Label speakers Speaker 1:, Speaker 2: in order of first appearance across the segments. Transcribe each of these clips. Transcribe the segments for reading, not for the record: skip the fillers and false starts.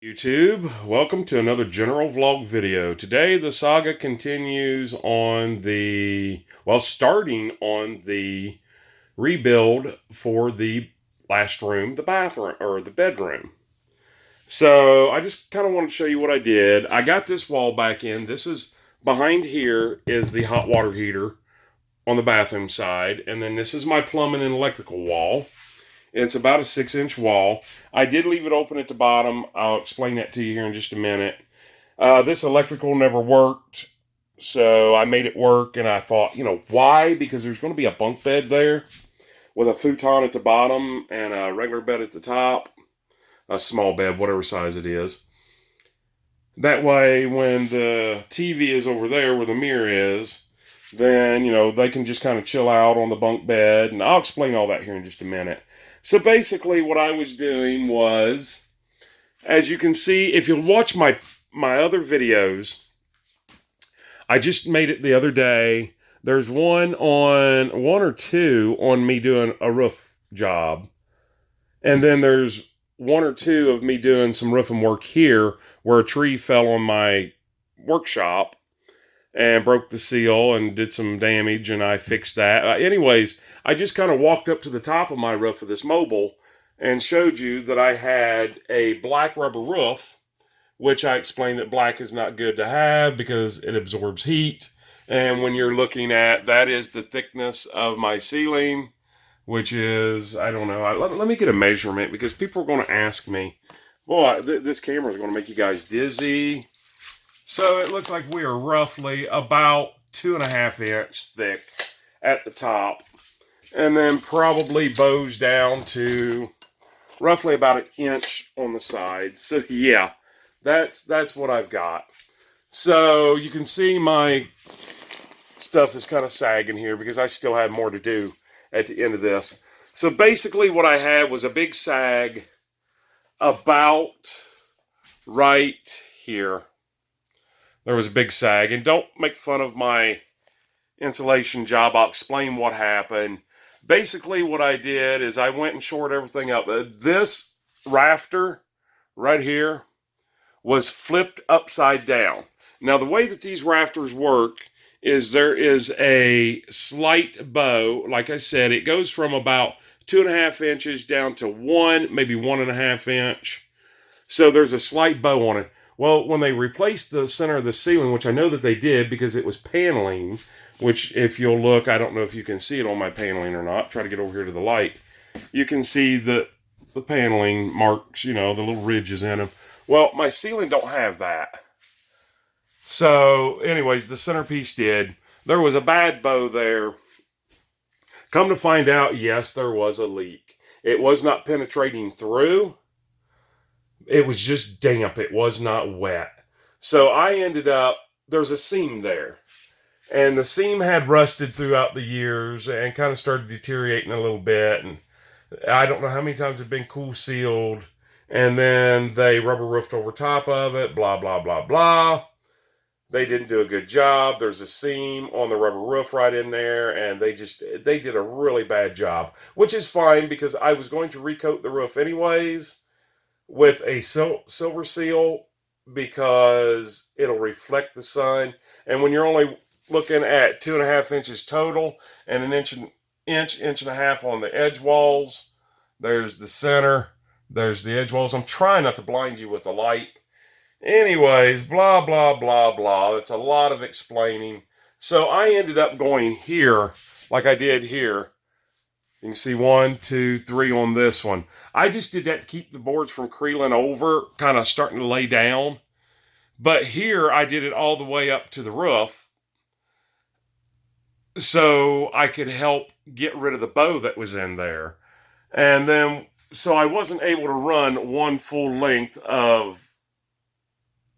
Speaker 1: YouTube, welcome to another general vlog video. Today the saga continues on starting on the rebuild for the last room, the bathroom, or the bedroom. So I just kind of want to show you what I did. I got this wall back in. Behind here is the hot water heater on the bathroom side, and then this is my plumbing and electrical wall. It's about a 6-inch wall. I did leave it open at the bottom. I'll explain that to you here in just a minute. This electrical never worked, so I made it work, and I thought, why? Because there's going to be a bunk bed there with a futon at the bottom and a regular bed at the top. A small bed, whatever size it is. That way, when the TV is over there where the mirror is, then, they can just kind of chill out on the bunk bed, and I'll explain all that here in just a minute. So basically what I was doing was, as you can see, if you'll watch my other videos, I just made it the other day. There's one or two on me doing a roof job. And then there's one or two of me doing some roofing work here where a tree fell on my workshop and broke the seal and did some damage, and I fixed that. Anyways, I just kind of walked up to the top of my roof of this mobile and showed you that I had a black rubber roof, which I explained that black is not good to have because it absorbs heat. And when you're looking at, that is the thickness of my ceiling, which is, I don't know, let me get a measurement because people are going to ask me, boy, this camera is going to make you guys dizzy. So it looks like we are roughly about 2.5 inch thick at the top, and then probably bows down to roughly about 1 inch on the sides. So yeah, that's what I've got. So you can see my stuff is kind of sagging here because I still had more to do at the end of this. So basically what I had was a big sag about right here. There was a big sag, and don't make fun of my insulation job. I'll explain what happened. Basically, what I did is I went and shored everything up. This rafter right here was flipped upside down. Now, the way that these rafters work is there is a slight bow. Like I said, it goes from about 2.5 inches down to 1, maybe 1.5 inch. So there's a slight bow on it. Well, when they replaced the center of the ceiling, which I know that they did because it was paneling, which if you'll look, I don't know if you can see it on my paneling or not. Try to get over here to the light. You can see the paneling marks, the little ridges in them. Well, my ceiling don't have that. So, anyways, the centerpiece did. There was a bad bow there. Come to find out, yes, there was a leak. It was not penetrating through. It was just damp. It was not wet. So I ended up, there's a seam there. And the seam had rusted throughout the years and kind of started deteriorating a little bit. And I don't know how many times it's been cool sealed. And then they rubber roofed over top of it, blah, blah, blah, blah. They didn't do a good job. There's a seam on the rubber roof right in there. And they did a really bad job, which is fine because I was going to recoat the roof anyways with a silver seal because it'll reflect the sun. And when you're only looking at 2.5 inches total and an inch and a half on the edge walls, there's the center, there's the edge walls. I'm trying not to blind you with the light. Anyways, blah, blah, blah, blah. That's a lot of explaining. So I ended up going here like I did here. You can see 1, 2, 3 on this one. I just did that to keep the boards from creeling over, kind of starting to lay down. But here, I did it all the way up to the roof so I could help get rid of the bow that was in there. And then, so I wasn't able to run one full length of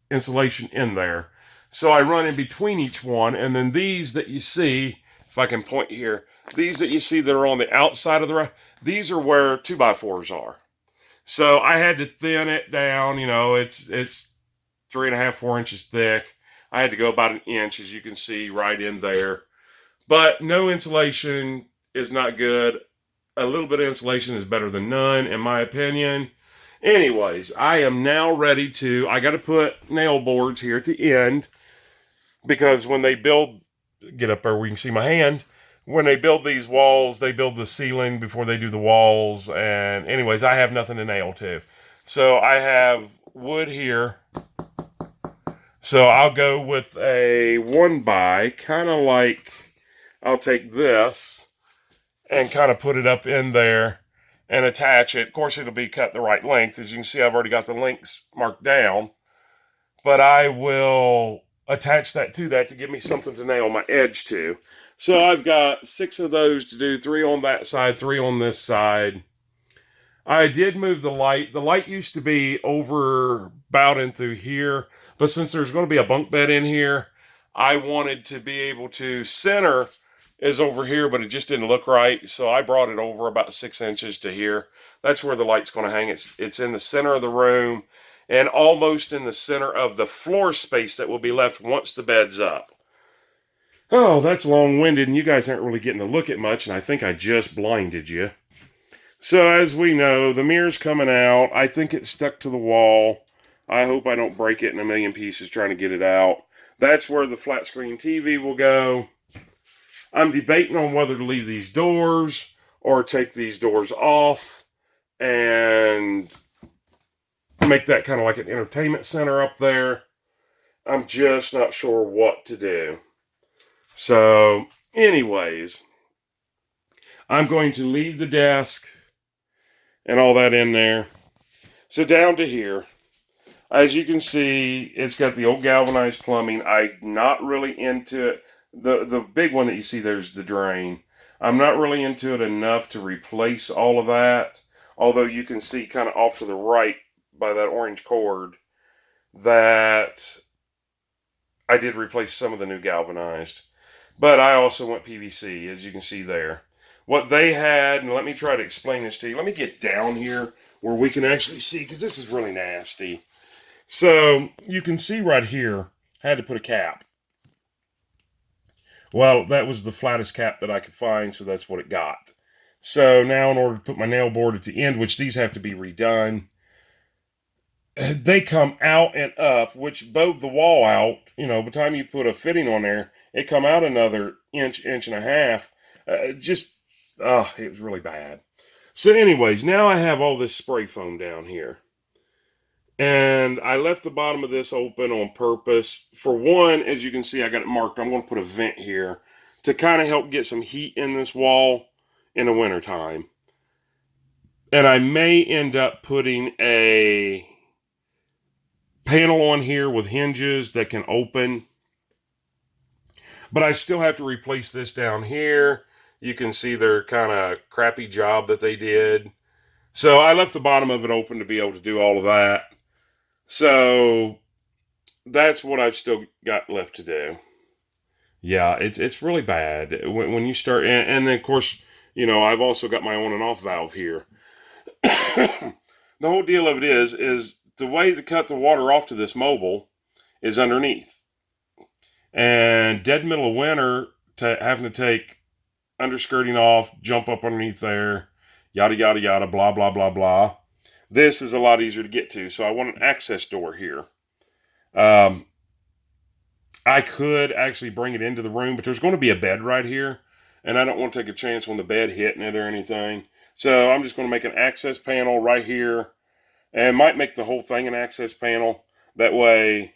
Speaker 1: insulation in there. So I run in between each one, and then these that you see, if I can point here, these that you see that are on the outside of the raft, these are where 2x4s are. So I had to thin it down. It's 3.5, 4 inches thick. I had to go about 1 inch, as you can see right in there. But no insulation is not good. A little bit of insulation is better than none, in my opinion. Anyways, I am now ready to, I got to put nail boards here at the end, because when they build, get up there where you can see my hand, when they build these walls, they build the ceiling before they do the walls. And anyways, I have nothing to nail to. So I have wood here. So I'll go with a 1x, kind of like, I'll take this and kind of put it up in there and attach it. Of course, it'll be cut the right length. As you can see, I've already got the lengths marked down. But I will attach that to that to give me something to nail my edge to. So I've got 6 of those to do, 3 on that side, 3 on this side. I did move the light. The light used to be over about in through here, but since there's going to be a bunk bed in here, I wanted to be able to center is over here, but it just didn't look right. So I brought it over about 6 inches to here. That's where the light's going to hang. It's in the center of the room and almost in the center of the floor space that will be left once the bed's up. Oh, that's long-winded, and you guys aren't really getting to look at much, and I think I just blinded you. So as we know, the mirror's coming out. I think it's stuck to the wall. I hope I don't break it in a million pieces trying to get it out. That's where the flat screen TV will go. I'm debating on whether to leave these doors or take these doors off and make that kind of like an entertainment center up there. I'm just not sure what to do. So, anyways, I'm going to leave the desk and all that in there. So down to here, as you can see, it's got the old galvanized plumbing. I'm not really into it. The big one that you see there's the drain. I'm not really into it enough to replace all of that. Although you can see kind of off to the right by that orange cord that I did replace some of the new galvanized. But I also went PVC, as you can see there. What they had, and let me try to explain this to you. Let me get down here where we can actually see, because this is really nasty. So, you can see right here, I had to put a cap. Well, that was the flattest cap that I could find, so that's what it got. So, now in order to put my nail board at the end, which these have to be redone, they come out and up, which bowed the wall out. You know, by the time you put a fitting on there, it come out another inch and a half. It was really bad. So anyways, now I have all this spray foam down here. And I left the bottom of this open on purpose. For one, as you can see, I got it marked. I'm going to put a vent here to kind of help get some heat in this wall in the wintertime. And I may end up putting a panel on here with hinges that can open. But I still have to replace this down here. You can see their kind of crappy job that they did. So I left the bottom of it open to be able to do all of that. So that's what I've still got left to do. Yeah, it's really bad when you start. And then, of course, you know, I've also got my on and off valve here. The whole deal of it is the way to cut the water off to this mobile is underneath. And dead middle of winter, having to take underskirting off, jump up underneath there, yada, yada, yada, blah, blah, blah, blah. This is a lot easier to get to, so I want an access door here. I could actually bring it into the room, but there's going to be a bed right here, and I don't want to take a chance on the bed hitting it or anything. So I'm just going to make an access panel right here, and might make the whole thing an access panel. That way,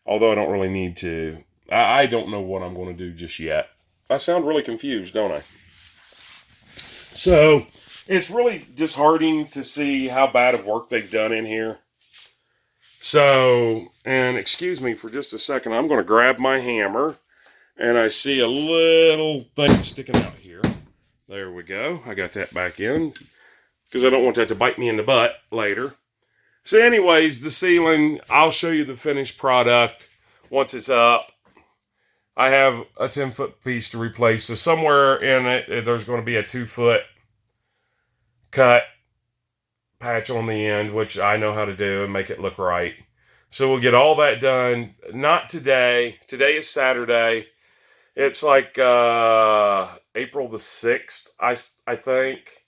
Speaker 1: although I don't really need to, I don't know what I'm going to do just yet. I sound really confused, don't I? So, it's really disheartening to see how bad of work they've done in here. So, and excuse me for just a second, I'm going to grab my hammer, and I see a little thing sticking out here. There we go. I got that back in, because I don't want that to bite me in the butt later. So anyways, the ceiling, I'll show you the finished product once it's up. I have a 10-foot piece to replace, so somewhere in it, there's going to be a 2-foot cut patch on the end, which I know how to do and make it look right. So we'll get all that done. Not today. Today is Saturday. It's like April the 6th, I think.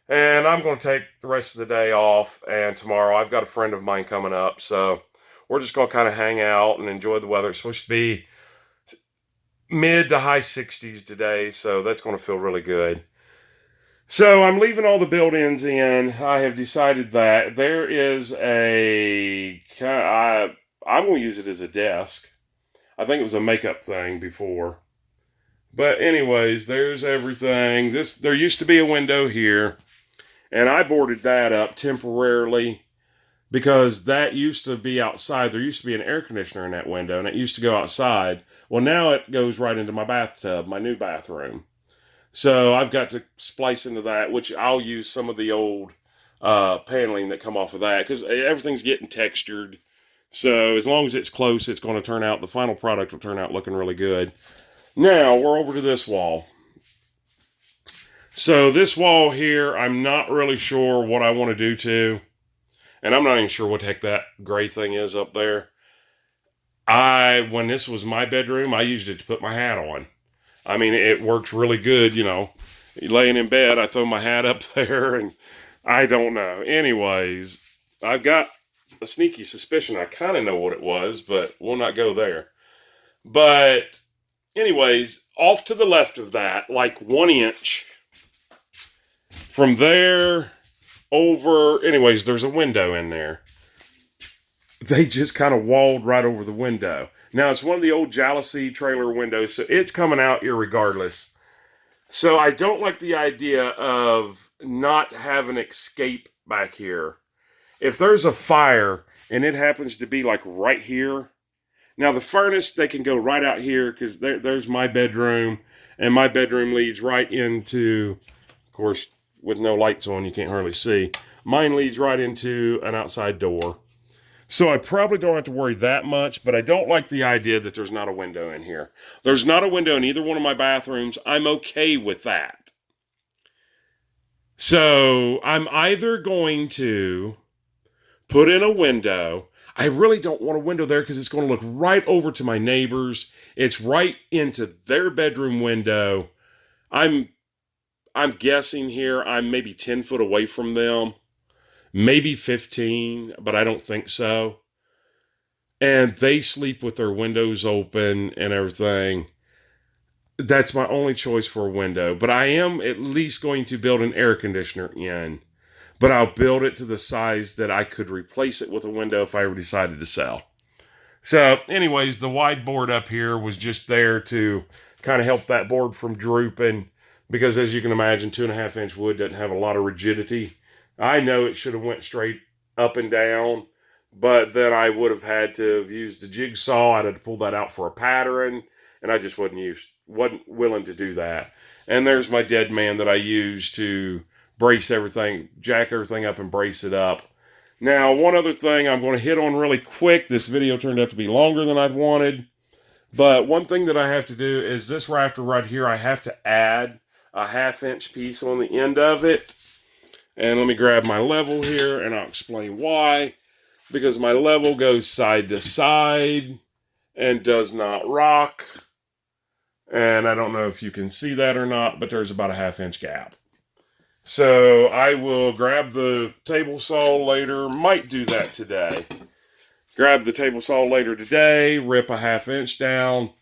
Speaker 1: And I'm going to take the rest of the day off. And tomorrow I've got a friend of mine coming up. So we're just going to kind of hang out and enjoy the weather. It's supposed to be mid to high 60s today. So that's going to feel really good. So I'm leaving all the built-ins in. I have decided that there is I'm going to use it as a desk. I think it was a makeup thing before. But anyways, there's everything. There used to be a window here, and I boarded that up temporarily because that used to be outside. There used to be an air conditioner in that window, and it used to go outside. Well, now it goes right into my bathtub, my new bathroom. So I've got to splice into that, which I'll use some of the old paneling that come off of that because everything's getting textured. So as long as it's close, it's going to turn out, the final product will turn out looking really good. Now we're over to this wall. So this wall here, I'm not really sure what I want to do to. And I'm not even sure what the heck that gray thing is up there. When this was my bedroom, I used it to put my hat on. I mean, it works really good, you know. Laying in bed, I throw my hat up there, and I don't know. Anyways, I've got a sneaky suspicion I kind of know what it was, but we'll not go there. But anyways, off to the left of that, like 1 inch, from there over, anyways, there's a window in there. They just kind of walled right over the window. Now, it's one of the old Jalousie trailer windows, so it's coming out irregardless. So I don't like the idea of not having escape back here. If there's a fire and it happens to be like right here, now the furnace, they can go right out here because there's my bedroom, and my bedroom leads right into, of course, with no lights on, you can't hardly see. Mine leads right into an outside door. So I probably don't have to worry that much, but I don't like the idea that there's not a window in here. There's not a window in either one of my bathrooms. I'm okay with that. So I'm either going to put in a window. I really don't want a window there because it's going to look right over to my neighbors. It's right into their bedroom window. I'm guessing here I'm maybe 10 foot away from them. Maybe 15, but I don't think so. And they sleep with their windows open and everything. That's my only choice for a window. But I am at least going to build an air conditioner in. But I'll build it to the size that I could replace it with a window if I ever decided to sell. So, anyways, the wide board up here was just there to kind of help that board from drooping. Because as you can imagine, 2.5 inch wood doesn't have a lot of rigidity. I know it should have went straight up and down, but then I would have had to have used the jigsaw. I'd have to pull that out for a pattern, and I just wasn't willing to do that. And there's my dead man that I used to brace everything, jack everything up and brace it up. Now, one other thing I'm going to hit on really quick. This video turned out to be longer than I'd wanted, but one thing that I have to do is this rafter right here, I have to add a 1/2 inch piece on the end of it. And let me grab my level here, and I'll explain why. Because my level goes side to side and does not rock. And I don't know if you can see that or not, but there's about a 1/2 inch gap. So I will grab the table saw later. Might do that today. Grab the table saw later today, rip a 1/2 inch down,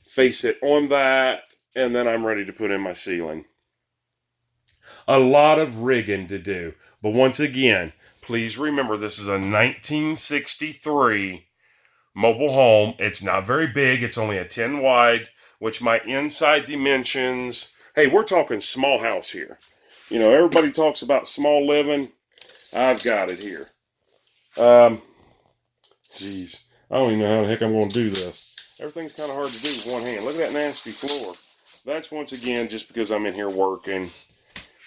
Speaker 1: face it on that, and then I'm ready to put in my ceiling. A lot of rigging to do. But once again, please remember this is a 1963 mobile home. It's not very big. It's only a 10 wide, which my inside dimensions, hey, we're talking small house here. You know, everybody talks about small living. I've got it here. Geez, I don't even know how the heck I'm going to do this. Everything's kind of hard to do with one hand. Look at that nasty floor. That's once again just because I'm in here working.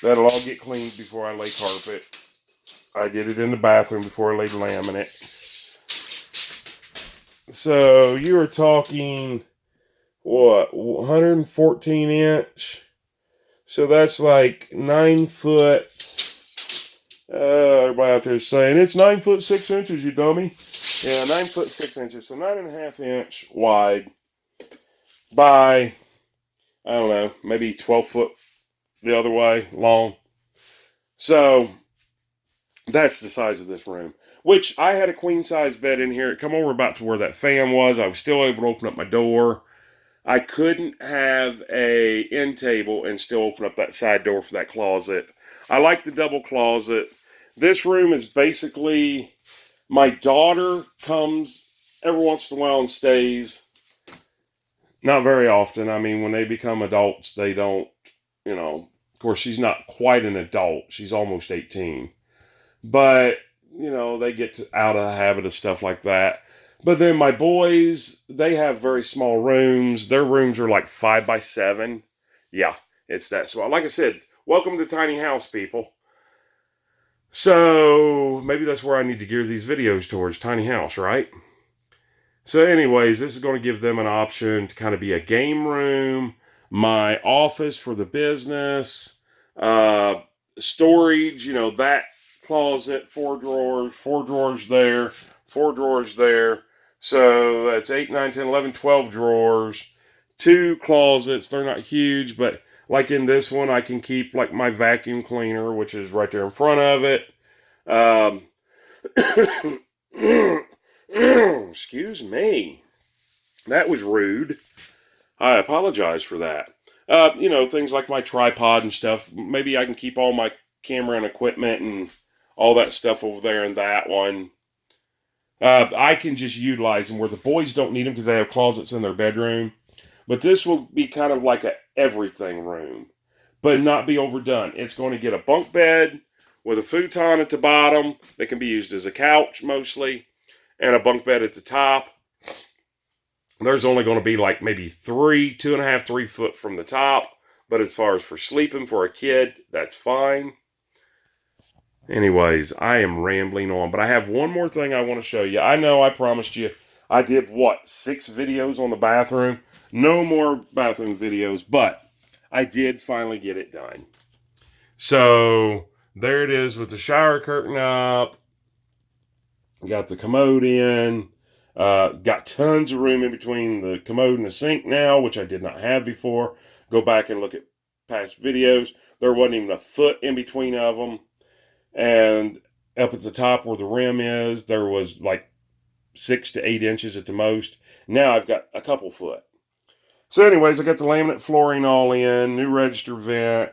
Speaker 1: That'll all get cleaned before I lay carpet. I did it in the bathroom before I laid laminate. So you are talking, what, 114 inch? So that's like 9 foot. Everybody out there is saying it's 9 foot 6 inches, you dummy. Yeah, 9 foot 6 inches. So 9.5 inch wide by, I don't know, maybe 12 foot the other way long. So that's the size of this room, which I had a queen size bed in here. It come over about to where that fan was. I was still able to open up my door. I couldn't have a end table and still open up that side door for that closet. I like the double closet. This room is basically, my daughter comes every once in a while and stays. Not very often. I mean, when they become adults, they don't, of course, she's not quite an adult. She's almost 18. But, they get out of the habit of stuff like that. But then my boys, they have very small rooms. Their rooms are like 5x7. Yeah, it's that small. Like I said, welcome to Tiny House, people. So maybe that's where I need to gear these videos towards, tiny house, right? So anyways, this is going to give them an option to kind of be a game room, my office for the business, storage, that closet, 4 drawers there, 4 drawers there. So that's 8, 9, 10, 11, 12 drawers, 2 closets. They're not huge, but like in this one, I can keep like my vacuum cleaner, which is right there in front of it. Excuse me. That was rude. I apologize for that. Things like my tripod and stuff. Maybe I can keep all my camera and equipment and all that stuff over there in that one. I can just utilize them where the boys don't need them because they have closets in their bedroom. But this will be kind of like a everything room, but not be overdone. It's going to get a bunk bed with a futon at the bottom that can be used as a couch mostly, and a bunk bed at the top. There's only going to be like maybe 2.5, 3 foot from the top. But as far as for sleeping for a kid, that's fine. Anyways, I am rambling on, but I have one more thing I want to show you. I know I promised you I did, 6 videos on the bathroom? No more bathroom videos, but I did finally get it done. So, there it is with the shower curtain up. Got the commode in. Got tons of room in between the commode and the sink now, which I did not have before. Go back and look at past videos. There wasn't even a foot in between of them. And up at the top where the rim is, there was like 6 to 8 inches at the most. Now I've got a couple foot. So anyways, I got the laminate flooring all in, new register vent,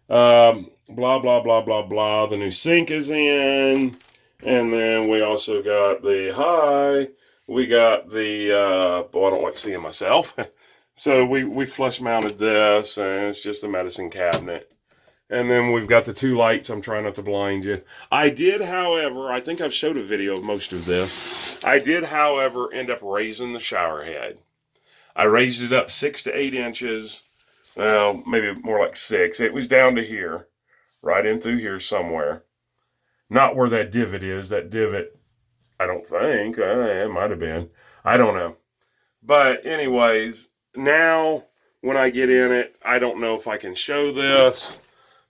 Speaker 1: blah, blah, blah, blah, blah. The new sink is in. And then we also got we got the, I don't like seeing myself. So we flush mounted this, and it's just a medicine cabinet. And then we've got the 2 lights. I'm trying not to blind you. I did, however, I think I've showed a video of most of this. I did, however, end up raising the shower head. I raised it up 6 to 8 inches. Well, maybe more like 6. It was down to here. Right in through here somewhere. Not where that divot is. That divot, I don't think. It might have been. I don't know. But anyways, now when I get in it, I don't know if I can show this.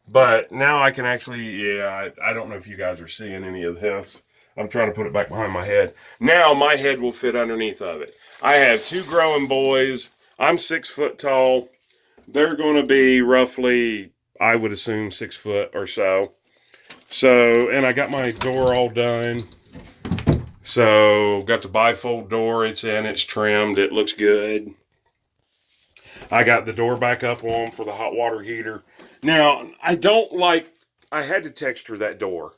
Speaker 1: But now I can actually, I don't know if you guys are seeing any of this. I'm trying to put it back behind my head. Now my head will fit underneath of it. I have 2 growing boys. I'm 6 foot tall. They're going to be roughly, I would assume, 6 foot or so. So, and I got my door all done. So, got the bifold door. It's in, it's trimmed, it looks good. I got the door back up on for the hot water heater. Now, I had to texture that door.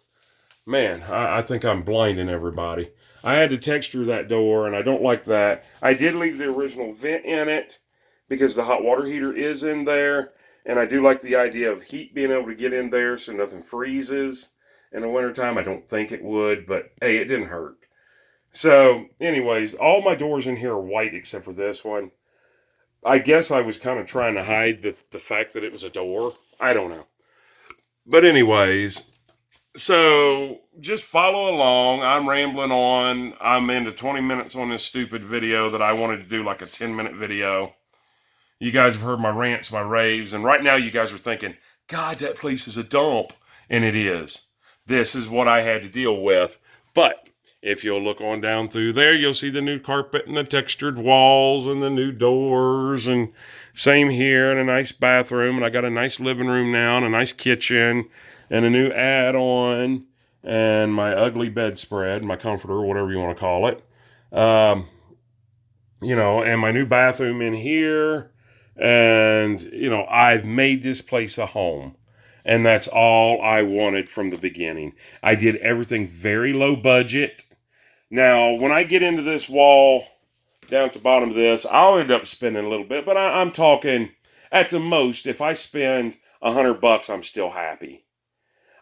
Speaker 1: Man, I think I'm blinding everybody. I had to texture that door, and I don't like that. I did leave the original vent in it because the hot water heater is in there, and I do like the idea of heat being able to get in there so nothing freezes. In the wintertime, I don't think it would, but hey, it didn't hurt. So, anyways, all my doors in here are white except for this one. I guess I was kind of trying to hide the fact that it was a door. I don't know. But anyways, so just follow along. I'm rambling on. I'm into 20 minutes on this stupid video that I wanted to do like a 10-minute video. You guys have heard my rants, my raves, and right now you guys are thinking, God, that place is a dump. And it is. This is what I had to deal with. But If you'll look on down through there, you'll see the new carpet and the textured walls and the new doors. And same here, and a nice bathroom. And I got a nice living room now and a nice kitchen and a new add-on and my ugly bedspread, my comforter, whatever you want to call it. And my new bathroom in here. And, I've made this place a home. And that's all I wanted from the beginning. I did everything very low budget. Now, when I get into this wall, down at the bottom of this, I'll end up spending a little bit, but I'm talking at the most, if I spend $100, I'm still happy.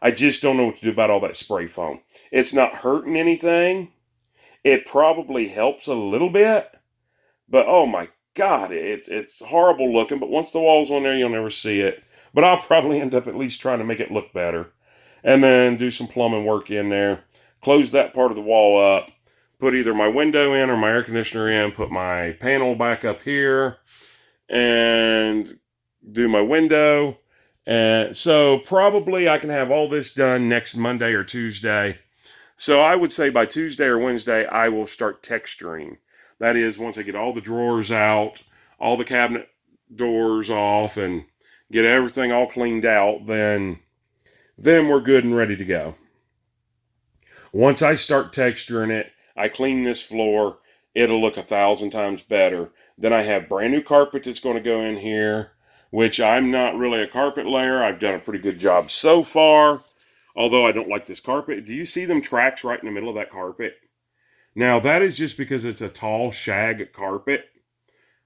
Speaker 1: I just don't know what to do about all that spray foam. It's not hurting anything. It probably helps a little bit, but oh my God, it's horrible looking, but once the wall's on there, you'll never see it. But I'll probably end up at least trying to make it look better. And then do some plumbing work in there. Close that part of the wall up. Put either my window in or my air conditioner in. Put my panel back up here. And do my window. And so probably I can have all this done next Monday or Tuesday. So I would say by Tuesday or Wednesday, I will start texturing. That is, once I get all the drawers out, all the cabinet doors off, and get everything all cleaned out, then we're good and ready to go. Once I start texturing it, I clean this floor, it'll look 1,000 times better. Then I have brand new carpet that's going to go in here, which I'm not really a carpet layer. I've done a pretty good job so far, although I don't like this carpet. Do you see them tracks right in the middle of that carpet? Now, that is just because it's a tall shag carpet.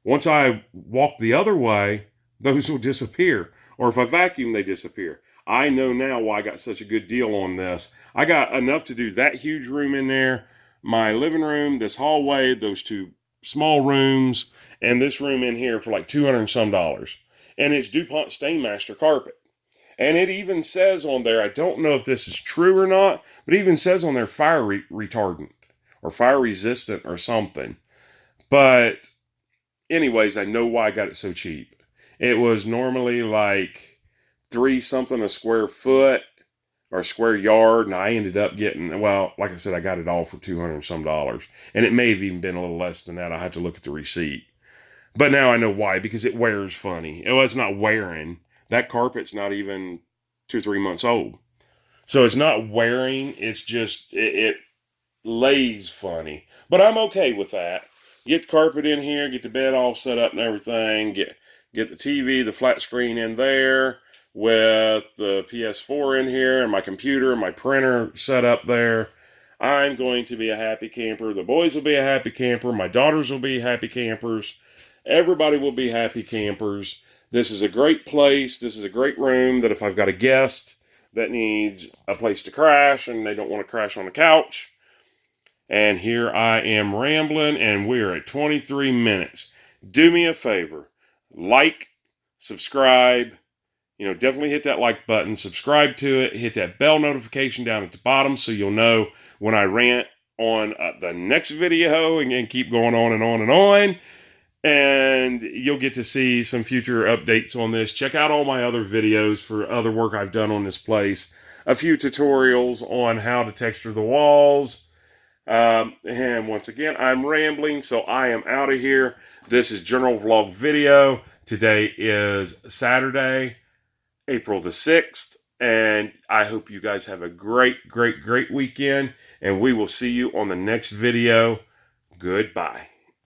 Speaker 1: Once I walk the other way, those will disappear. Or if I vacuum, they disappear. I know now why I got such a good deal on this. I got enough to do that huge room in there, my living room, this hallway, those two small rooms, and this room in here for like $200 and some. And it's DuPont Stainmaster carpet. And it even says on there, I don't know if this is true or not, but it even says on there fire retardant or fire resistant or something. But anyways, I know why I got it so cheap. It was normally like $3 something a square foot or a square yard, and I ended up getting, well, like I said, I got it all for $200 and some. And it may have even been a little less than that. I have to look at the receipt. But now I know why, because it wears funny. It's not wearing. That carpet's not even 2-3 months old. So it's not wearing, it's just, it lays funny. But I'm okay with that. Get the carpet in here, get the bed all set up and everything, get the TV, the flat screen in there with the PS4 in here and my computer and my printer set up there. I'm going to be a happy camper. The boys will be a happy camper. My daughters will be happy campers. Everybody will be happy campers. This is a great place. This is a great room that if I've got a guest that needs a place to crash and they don't want to crash on the couch. And here I am rambling, and we're at 23 minutes. Do me a favor. Like, subscribe. Definitely hit that like button. Subscribe to it. Hit that bell notification down at the bottom so you'll know when I rant on the next video and keep going on and on and on. And you'll get to see some future updates on this. Check out all my other videos for other work I've done on this place. A few tutorials on how to texture the walls. And once again, I'm rambling, so I am out of here. This is General Vlog Video. Today is Saturday, April the 6th, and I hope you guys have a great, great, great weekend, and we will see you on the next video. Goodbye.